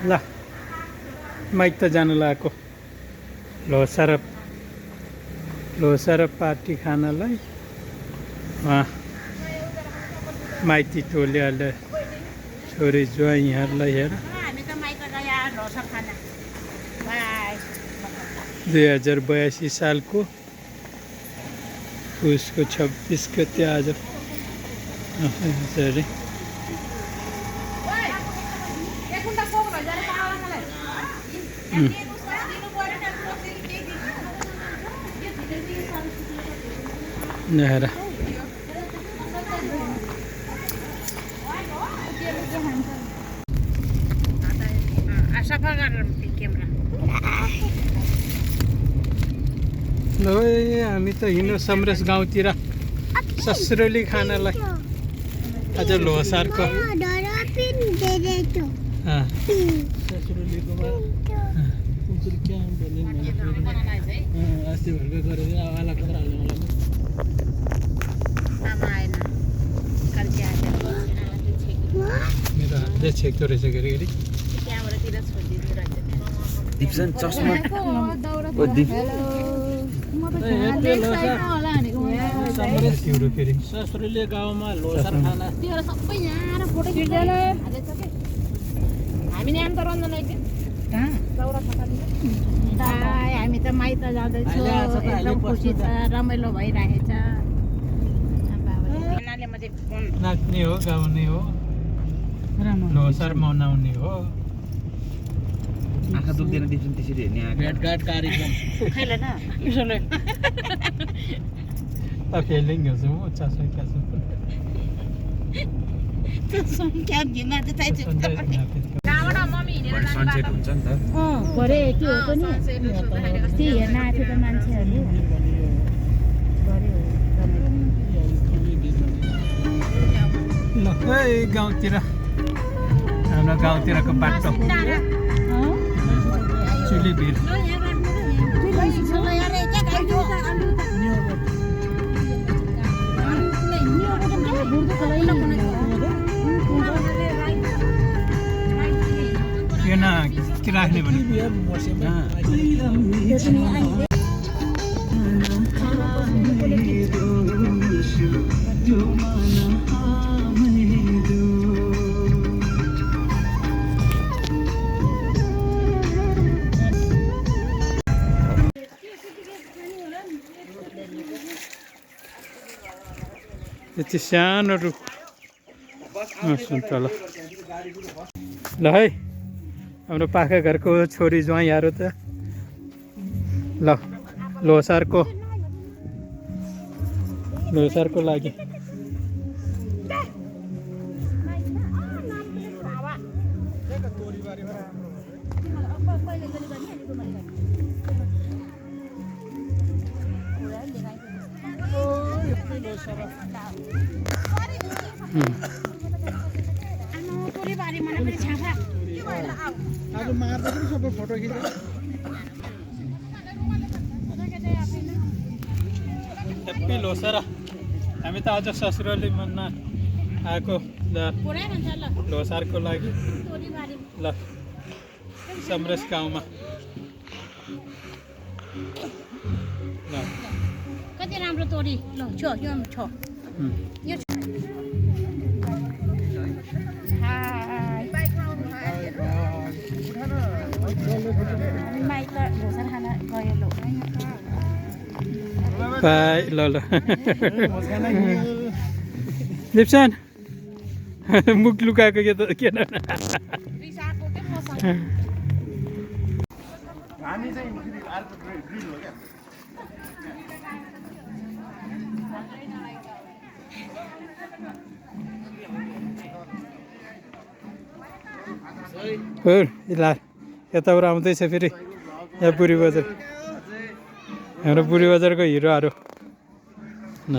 ल माइक त जानु लागेको लोसार पार्टी खानलाई माइती टोलीहरूले छोरी ज्वाइँहरूलाई हेर 2082 सालको पुसको 26 गते आज अरे हेर ल हामी त हिँड्नु समरेश गाउँतिर ससुराली खानालाई आज लोसारको मेरो हातले छेक्दो रहेछ घरि दिप्सन चस्मा ससुराली गाउँमा लोसार खाना हामी त माइत जाँदैछौँ एकदम खुसी छ रमाइलो भइरहेछ नाच्ने हो गाउने हो लोसार मनाउने हो आँखा दुख्दैन दिप्सन त्यसरी हेर्ने भेटघाट कार्यक्रम खैले न फेलिङ गर्छु म चासो कासो संख्या घिना त चाहिन्छ गाउँबाट मम्मी हिँडेर सनसेट हुन्छ नि त भरे के हो पनि ती हेर्न आएको त मान्छेहरू ल गाउँतिर हाम्रो गाउँतिरको बाटो चुली भिर के राख्ने भने यति सानो रुख सुन्तला ल है हाम्रो पाखा घरको छोरी ज्वाइँहरू त ल लोसारको लागि फोटो खिच्छ हेप्पी लोसार हामी त आज ससुराली मनमा आएको लोसारको लागि ल समरेश गाउँमा ल कति राम्रो तोरी ल छ यो छ यो बाई ल दिप्सन मुख लुकाएको के यताबाट आउँदैछ फेरि यहाँ बुढी बजार हाम्रो बुढी बजारको हिरोहरू न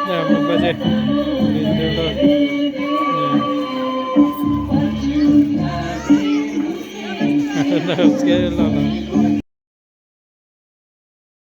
Ya, mau baca. Ini dulu. Ya. Nah, sekali lagi.